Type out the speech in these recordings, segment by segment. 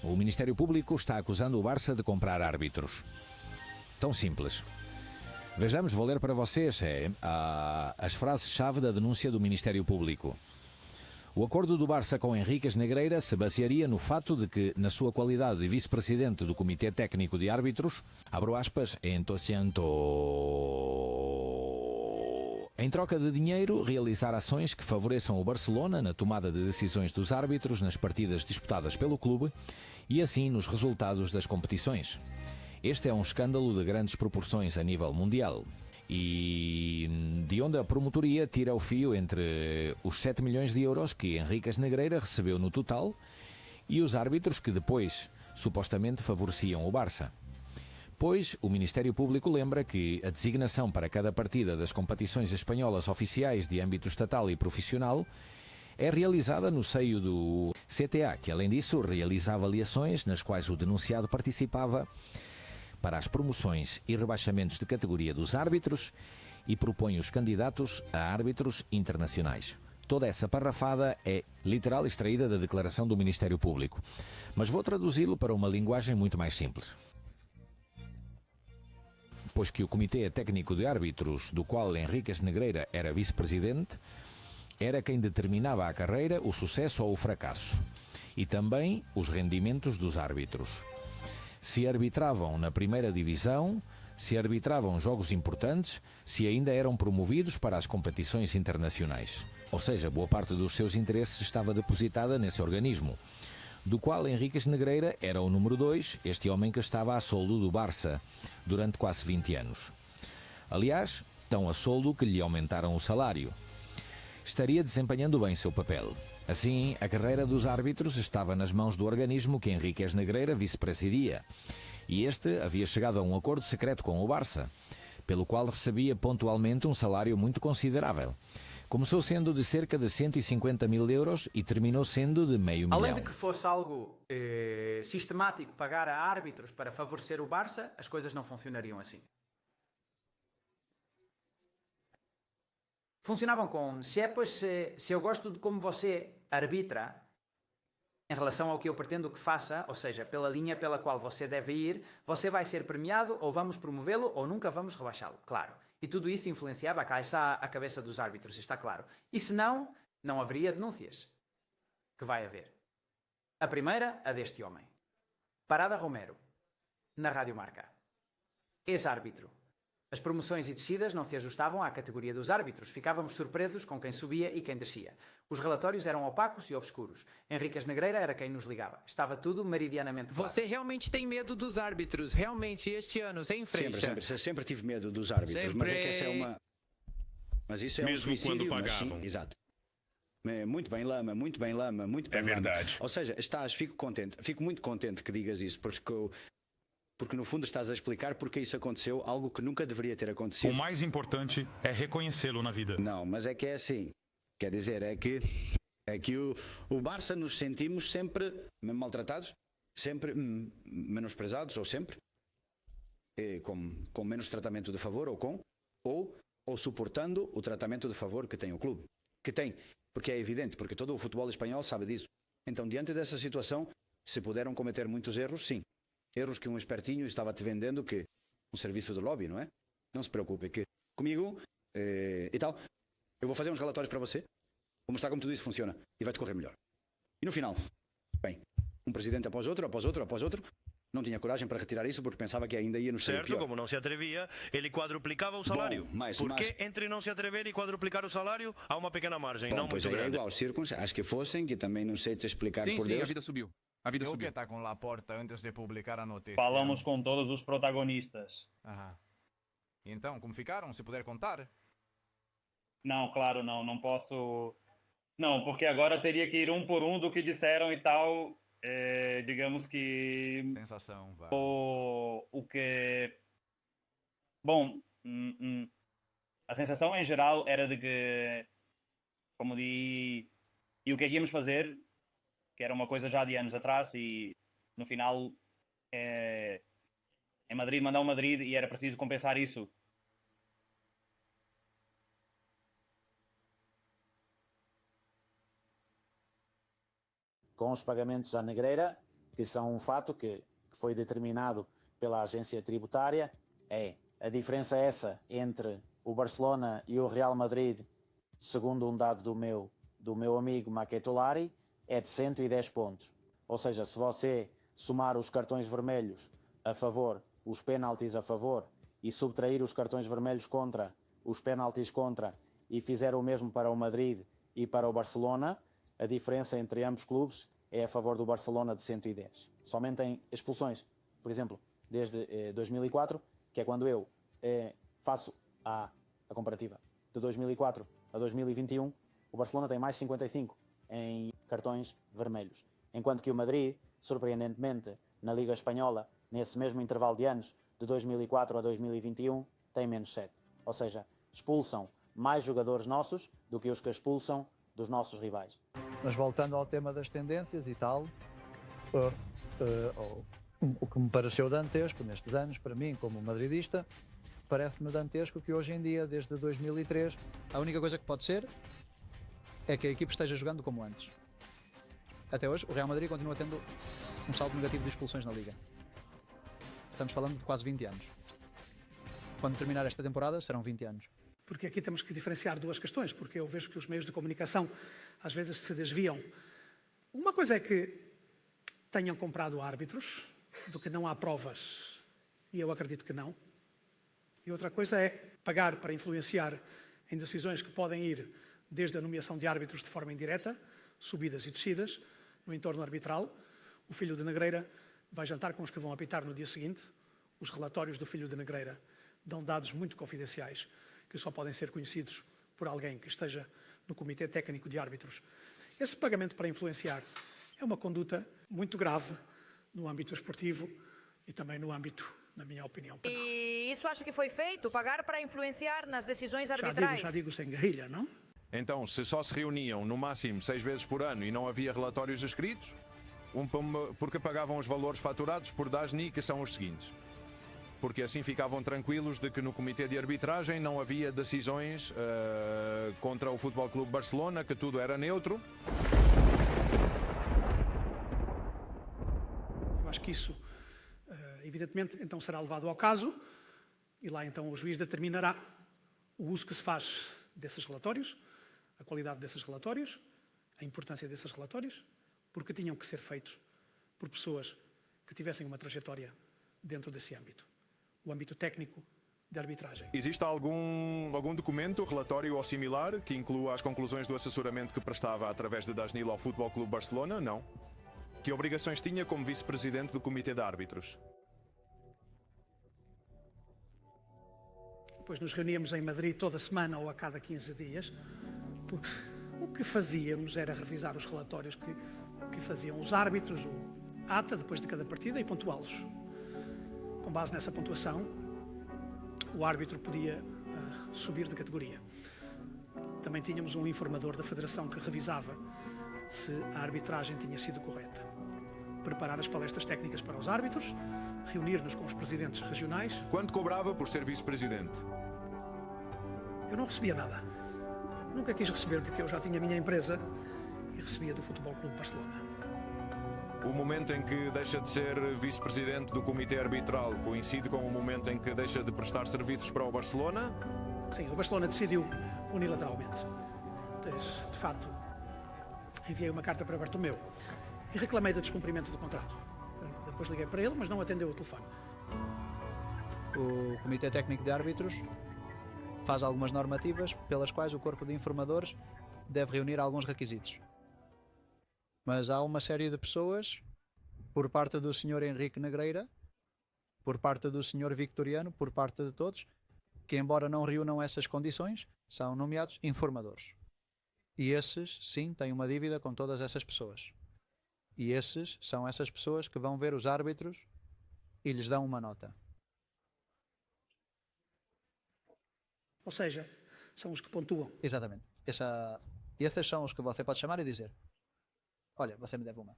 O Ministério Público está acusando o Barça de comprar árbitros. Tão simples. Vejamos, vou ler para vocês as frases-chave da denúncia do Ministério Público. O acordo do Barça com Henriques Negreira se basearia no fato de que, na sua qualidade de vice-presidente do Comitê Técnico de Árbitros, abro aspas, em troca de dinheiro, realizar ações que favoreçam o Barcelona na tomada de decisões dos árbitros nas partidas disputadas pelo clube e assim nos resultados das competições. Este é um escândalo de grandes proporções a nível mundial. E de onde a promotoria tira o fio entre os 7 milhões de euros que Henriques Negreira recebeu no total e os árbitros que depois supostamente favoreciam o Barça. Pois o Ministério Público lembra que a designação para cada partida das competições espanholas oficiais de âmbito estatal e profissional é realizada no seio do CTA, que além disso realiza avaliações nas quais o denunciado participava para as promoções e rebaixamentos de categoria dos árbitros e propõe os candidatos a árbitros internacionais. Toda essa parrafada é literal extraída da declaração do Ministério Público, mas vou traduzi-lo para uma linguagem muito mais simples. Pois que o Comitê Técnico de Árbitros, do qual Henriques Negreira era vice-presidente, era quem determinava a carreira, o sucesso ou o fracasso, e também os rendimentos dos árbitros. Se arbitravam na primeira divisão, se arbitravam jogos importantes, se ainda eram promovidos para as competições internacionais. Ou seja, boa parte dos seus interesses estava depositada nesse organismo, do qual Henriques Negreira era o número 2, este homem que estava a soldo do Barça durante quase 20 anos. Aliás, tão a soldo que lhe aumentaram o salário. Estaria desempenhando bem seu papel. Assim, a carreira dos árbitros estava nas mãos do organismo que Henriques Negreira vice-presidia, e este havia chegado a um acordo secreto com o Barça, pelo qual recebia pontualmente um salário muito considerável. Começou sendo de cerca de 150 mil euros e terminou sendo de meio milhão. Além de que fosse algo sistemático pagar a árbitros para favorecer o Barça, as coisas não funcionariam assim. Funcionavam com, se eu gosto de como você arbitra em relação ao que eu pretendo que faça, ou seja, pela linha pela qual você deve ir, você vai ser premiado, ou vamos promovê-lo, ou nunca vamos rebaixá-lo, claro. E tudo isso influenciava a cabeça dos árbitros, está claro. E se não, não haveria denúncias. Que vai haver. A primeira, a deste homem. Parada Romero, na Rádio Marca. Ex-árbitro. As promoções e descidas não se ajustavam à categoria dos árbitros. Ficávamos surpresos com quem subia e quem descia. Os relatórios eram opacos e obscuros. Henriques Negreira era quem nos ligava. Estava tudo meridianamente claro. Você realmente tem medo dos árbitros? Realmente, este ano, sem frente? Sempre tive medo dos árbitros. Sempre. Mas é que essa é uma... Mas isso é mesmo um suicídio, quando pagavam. Sim, exato. Muito bem, Lama, muito bem, Lama, muito bem, É verdade. Lama. Ou seja, fico muito contente que digas isso, porque no fundo estás a explicar porque isso aconteceu, algo que nunca deveria ter acontecido. O mais importante é reconhecê-lo na vida. Não, mas é que é assim. Quer dizer, é que o Barça nos sentimos sempre maltratados, sempre menosprezados, ou sempre, com menos tratamento de favor, ou suportando o tratamento de favor que tem o clube. Que tem, porque é evidente, porque todo o futebol espanhol sabe disso. Então, diante dessa situação, se puderam cometer muitos erros, sim. Erros que um espertinho estava te vendendo que um serviço de lobby, não é? Não se preocupe, que comigo e tal, eu vou fazer uns relatórios para você, vou mostrar como tudo isso funciona e vai-te correr melhor. E no final, bem, um presidente após outro, não tinha coragem para retirar isso porque pensava que ainda ia nos sair pior. Certo, como não se atrevia, ele quadruplicava o salário. Porque entre não se atrever e quadruplicar o salário, há uma pequena margem, não pois muito grande. É igual, Circos, acho que fossem, que também não sei te explicar por Deus. Sim, a vida subiu. Eu que está com Laporta antes de publicar a notícia. Falamos com todos os protagonistas. Aham. E então, como ficaram? Se puder contar? Não, claro, não posso... Não, porque agora teria que ir um por um do que disseram e tal. Digamos que... Sensação, vai. O que... Bom, a sensação em geral era de que... Como de... E o que é que íamos fazer... que era uma coisa já de anos atrás e no final em Madrid mandou Madrid e era preciso compensar isso. Com os pagamentos à Negreira, que são um fato que foi determinado pela agência tributária, a diferença essa entre o Barcelona e o Real Madrid, segundo um dado do meu amigo Maquetolari, é de 110 pontos. Ou seja, se você somar os cartões vermelhos a favor, os penaltis a favor, e subtrair os cartões vermelhos contra, os penaltis contra, e fizer o mesmo para o Madrid e para o Barcelona, a diferença entre ambos clubes é a favor do Barcelona de 110. Somente em expulsões, por exemplo, desde 2004, que é quando eu faço a comparativa de 2004 a 2021, o Barcelona tem mais 55 em cartões vermelhos, enquanto que o Madrid, surpreendentemente, na Liga Espanhola, nesse mesmo intervalo de anos, de 2004 a 2021, tem menos 7. Ou seja, expulsam mais jogadores nossos do que os que expulsam dos nossos rivais. Mas voltando ao tema das tendências e tal, o que me pareceu dantesco nestes anos, para mim, como madridista, parece-me dantesco que hoje em dia, desde 2003, a única coisa que pode ser é que a equipe esteja jogando como antes. Até hoje, o Real Madrid continua tendo um saldo negativo de expulsões na Liga. Estamos falando de quase 20 anos. Quando terminar esta temporada, serão 20 anos. Porque aqui temos que diferenciar duas questões, porque eu vejo que os meios de comunicação às vezes se desviam. Uma coisa é que tenham comprado árbitros, do que não há provas, e eu acredito que não. E outra coisa é pagar para influenciar em decisões que podem ir desde a nomeação de árbitros de forma indireta, subidas e descidas, no entorno arbitral. O filho de Negreira vai jantar com os que vão apitar no dia seguinte. Os relatórios do filho de Negreira dão dados muito confidenciais que só podem ser conhecidos por alguém que esteja no Comitê Técnico de Árbitros. Esse pagamento para influenciar é uma conduta muito grave no âmbito esportivo e também no âmbito, na minha opinião, penal. E isso acha que foi feito? Pagar para influenciar nas decisões arbitrais? Já digo sem guerrilha, não? Então, se só se reuniam no máximo 6 vezes por ano e não havia relatórios escritos, porque pagavam os valores faturados por DASNI, que são os seguintes. Porque assim ficavam tranquilos de que no Comitê de Arbitragem não havia decisões contra o Futebol Clube Barcelona, que tudo era neutro. Eu acho que isso, evidentemente, então será levado ao caso e lá então o juiz determinará o uso que se faz desses relatórios, a qualidade desses relatórios, a importância desses relatórios, porque tinham que ser feitos por pessoas que tivessem uma trajetória dentro desse âmbito, o âmbito técnico de arbitragem. Existe algum documento, relatório ou similar, que inclua as conclusões do assessoramento que prestava através de DASNIL ao Futebol Clube Barcelona? Não. Que obrigações tinha como vice-presidente do Comitê de Árbitros? Depois nos reuníamos em Madrid toda semana ou a cada 15 dias, porque o que fazíamos era revisar os relatórios que faziam os árbitros, a ata depois de cada partida, e pontuá-los. Com base nessa pontuação, o árbitro podia subir de categoria. Também tínhamos um informador da Federação que revisava se a arbitragem tinha sido correta. Preparar as palestras técnicas para os árbitros, reunir-nos com os presidentes regionais. Quanto cobrava por ser vice-presidente? Eu não recebia nada. Nunca quis receber porque eu já tinha a minha empresa e recebia do Futebol Clube Barcelona. O momento em que deixa de ser vice-presidente do Comitê Arbitral coincide com o momento em que deixa de prestar serviços para o Barcelona? Sim, o Barcelona decidiu unilateralmente. De facto, enviei uma carta para Bartomeu e reclamei do descumprimento do contrato. Depois liguei para ele, mas não atendeu o telefone. O Comitê Técnico de Árbitros faz algumas normativas pelas quais o corpo de informadores deve reunir alguns requisitos. Mas há uma série de pessoas, por parte do Sr. Henrique Negreira, por parte do Sr. Victoriano, por parte de todos, que embora não reúnam essas condições, são nomeados informadores. E esses, sim, têm uma dívida com todas essas pessoas. E esses são essas pessoas que vão ver os árbitros e lhes dão uma nota. Ou seja, são os que pontuam. Exatamente. Esses são os que você pode chamar e dizer: olha, você me deve uma.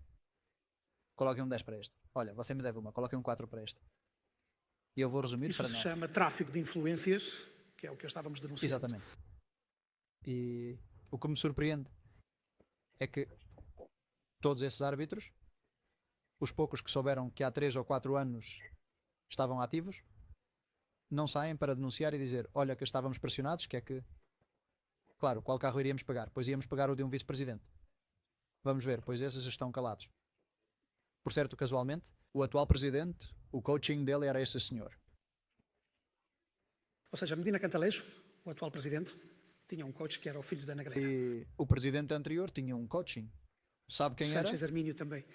Coloque um 10 para este. Olha, você me deve uma. Coloque um 4 para este. E eu vou resumir para nós. Isso se chama tráfico de influências, que é o que estávamos denunciando. Exatamente. E o que me surpreende é que todos esses árbitros os poucos que souberam que há 3 ou 4 anos estavam ativos, não saem para denunciar e dizer, olha que estávamos pressionados, que é que... Claro, qual carro iríamos pagar? Pois íamos pagar o de um vice-presidente. Vamos ver, pois esses estão calados. Por certo, casualmente, o atual presidente, o coaching dele era esse senhor. Ou seja, Medina Cantalejo, o atual presidente, tinha um coach que era o filho da Negreira. E o presidente anterior tinha um coaching. Sabe quem era? Sánchez Hermínio também.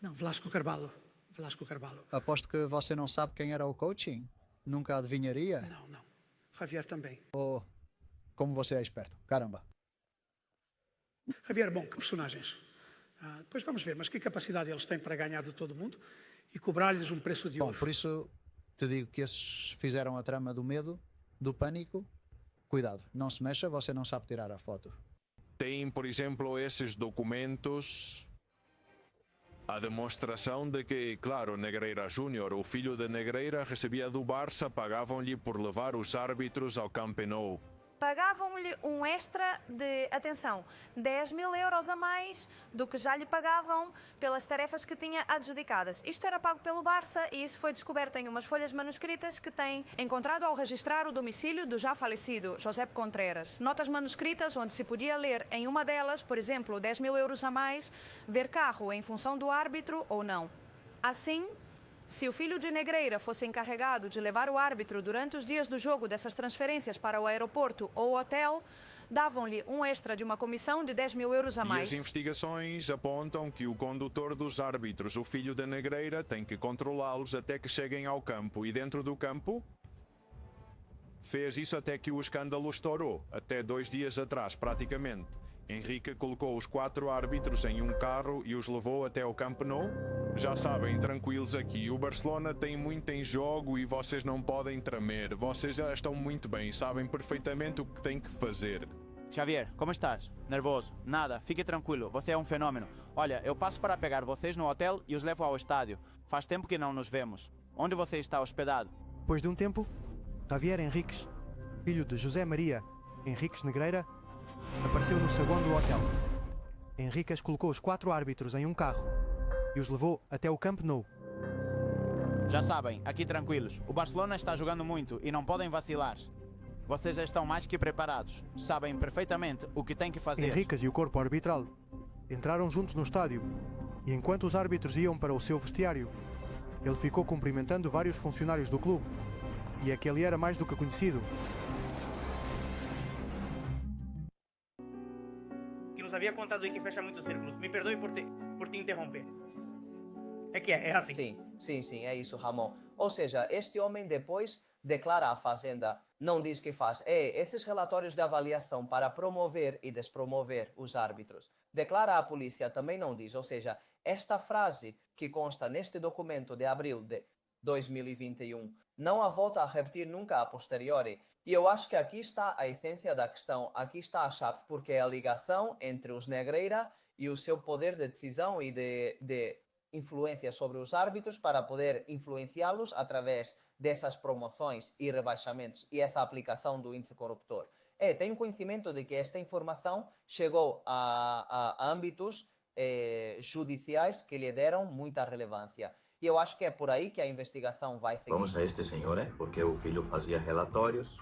Não, Velasco Carvalho. Velasco Carvalho. Aposto que você não sabe quem era o coaching. Nunca adivinharia? Não. Javier também. Oh, como você é esperto. Caramba. Javier, bom, que personagens. Depois vamos ver, mas que capacidade eles têm para ganhar de todo mundo e cobrar-lhes um preço de ouro. Bom, por isso te digo que esses fizeram a trama do medo, do pânico. Cuidado, não se mexa, você não sabe tirar a foto. Tem, por exemplo, esses documentos, a demonstração de que, claro, Negreira Júnior, o filho de Negreira, recebia do Barça, pagavam-lhe por levar os árbitros ao Camp Nou. Pagavam-lhe um extra de, atenção, 10.000 euros a mais do que já lhe pagavam pelas tarefas que tinha adjudicadas. Isto era pago pelo Barça e isso foi descoberto em umas folhas manuscritas que tem encontrado ao registrar o domicílio do já falecido José Contreras. Notas manuscritas onde se podia ler em uma delas, por exemplo, 10.000 euros a mais, ver carro em função do árbitro ou não. Assim, se o filho de Negreira fosse encarregado de levar o árbitro durante os dias do jogo dessas transferências para o aeroporto ou hotel, davam-lhe um extra de uma comissão de 10.000 euros a mais. E as investigações apontam que o condutor dos árbitros, o filho de Negreira, tem que controlá-los até que cheguem ao campo. E dentro do campo, fez isso até que o escândalo estourou, até 2 dias atrás, praticamente. Henrique colocou os 4 árbitros em um carro e os levou até o Camp Nou. Já sabem, tranquilos aqui, o Barcelona tem muito em jogo e vocês não podem tremer. Vocês já estão muito bem, sabem perfeitamente o que têm que fazer. Xavier, como estás? Nervoso? Nada, fique tranquilo, você é um fenômeno. Olha, eu passo para pegar vocês no hotel e os levo ao estádio. Faz tempo que não nos vemos. Onde você está hospedado? Depois de um tempo, Javier Henriques, filho de José Maria Henriques Negreira, apareceu no saguão do hotel. Henriques colocou os 4 árbitros em um carro e os levou até o Camp Nou. Já sabem, aqui tranquilos. O Barcelona está jogando muito e não podem vacilar. Vocês já estão mais que preparados. Sabem perfeitamente o que têm que fazer. Henriques e o corpo arbitral entraram juntos no estádio e enquanto os árbitros iam para o seu vestiário, ele ficou cumprimentando vários funcionários do clube e aquele era mais do que conhecido. Nos havia contado e que fecha muitos círculos. Me perdoe por te interromper. É que é assim. Sim, é isso, Ramon. Ou seja, este homem depois declara à Fazenda, não diz que faz. Esses relatórios de avaliação para promover e despromover os árbitros. Declara à polícia, também não diz. Ou seja, esta frase que consta neste documento de abril de 2021 não a volta a repetir nunca a posteriori. E eu acho que aqui está a essência da questão, aqui está a chave, porque é a ligação entre os Negreira e o seu poder de decisão e de influência sobre os árbitros para poder influenciá-los através dessas promoções e rebaixamentos e essa aplicação do índice corruptor. Tenho conhecimento de que esta informação chegou a âmbitos judiciais que lhe deram muita relevância. E eu acho que é por aí que a investigação vai seguir. Vamos a este senhor, porque o filho fazia relatórios.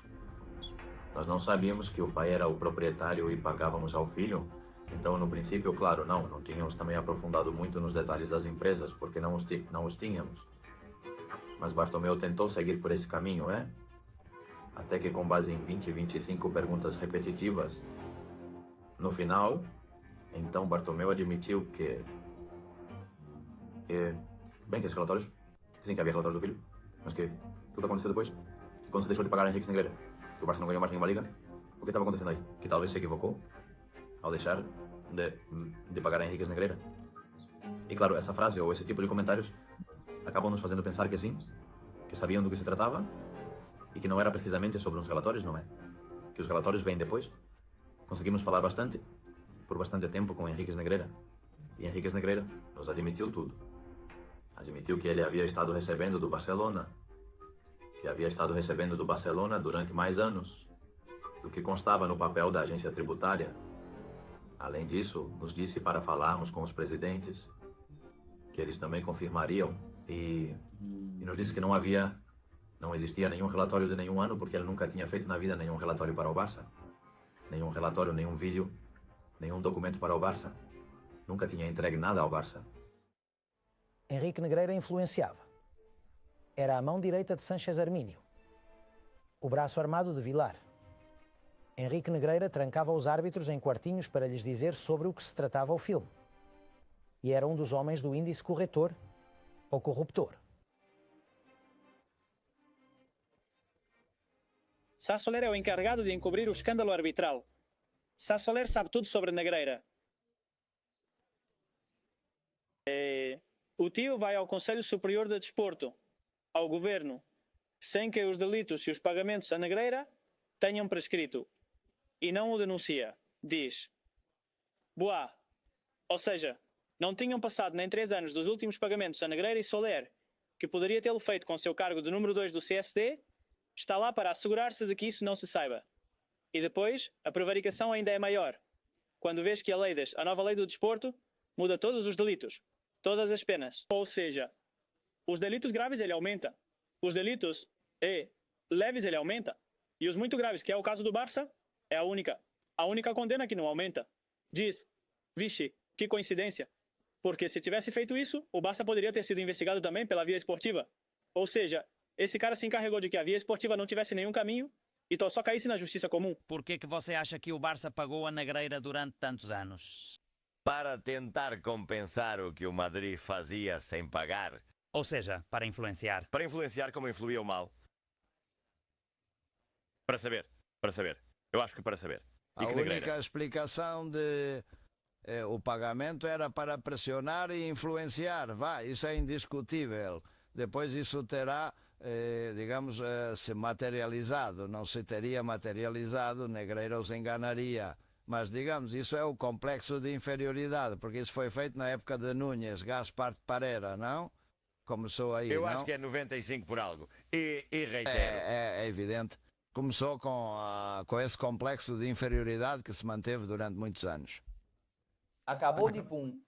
Nós não sabíamos que o pai era o proprietário e pagávamos ao filho. Então, no princípio, claro, não tínhamos também aprofundado muito nos detalhes das empresas, porque não os tínhamos. Mas Bartomeu tentou seguir por esse caminho, Até que, com base em 20, 25 perguntas repetitivas, no final, então Bartomeu admitiu que esses relatórios, sim, que havia relatórios do filho, mas que tudo aconteceu depois, que quando se deixou de pagar a Henrique Negreira, que o Barça não ganhou mais nenhuma liga, o que estava acontecendo aí? Que talvez se equivocou ao deixar de pagar a Henrique Negreira. E claro, essa frase ou esse tipo de comentários acabam nos fazendo pensar que sim, que sabiam do que se tratava e que não era precisamente sobre uns relatórios, não é? Que os relatórios vêm depois. Conseguimos falar por bastante tempo com Henrique Negreira. E Henrique Negreira nos admitiu tudo. Admitiu que ele havia estado recebendo do Barcelona, durante mais anos do que constava no papel da agência tributária. Além disso, nos disse para falarmos com os presidentes que eles também confirmariam, e nos disse que não existia nenhum relatório de nenhum ano, porque ele nunca tinha feito na vida nenhum relatório para o Barça. Nenhum relatório, nenhum vídeo, nenhum documento para o Barça. Nunca tinha entregue nada ao Barça. Henrique Negreira influenciava. Era a mão direita de Sánchez Armínio, o braço armado de Vilar. Henrique Negreira trancava os árbitros em quartinhos para lhes dizer sobre o que se tratava o filme. E era um dos homens do índice corretor ou corruptor. Sá Soler é o encarregado de encobrir o escândalo arbitral. Sá Soler sabe tudo sobre Negreira. O tio vai ao Conselho Superior de Desporto, ao governo, sem que os delitos e os pagamentos a Negreira tenham prescrito. E não o denuncia. Diz: boa. Ou seja, não tinham passado nem 3 anos dos últimos pagamentos a Negreira e Soler, que poderia tê-lo feito com seu cargo de número 2 do CSD, está lá para assegurar-se de que isso não se saiba. E depois, a prevaricação ainda é maior, quando vês que a nova lei do desporto, muda todos os delitos, todas as penas. Ou seja, os delitos graves ele aumenta, os delitos leves ele aumenta, e os muito graves, que é o caso do Barça, é a única condena que não aumenta. Diz: vixe, que coincidência. Porque se tivesse feito isso, o Barça poderia ter sido investigado também pela via esportiva. Ou seja, esse cara se encarregou de que a via esportiva não tivesse nenhum caminho e só caísse na justiça comum. Por que você acha que o Barça pagou a Negreira durante tantos anos? Para tentar compensar o que o Madrid fazia sem pagar. Ou seja, para influenciar. Para influenciar como influía o mal. Para saber. Eu acho que para saber. A única explicação de o pagamento era para pressionar e influenciar. Isso é indiscutível. Depois isso terá, digamos, se materializado. Não se teria materializado, Negreira os enganaria. Mas, digamos, isso é o complexo de inferioridade, porque isso foi feito na época de Núñez, Gaspar de Parera, não? Começou aí, Eu não? acho que é 95 por algo. E reitero. É evidente. Começou com esse complexo de inferioridade que se manteve durante muitos anos. Acabou de pum.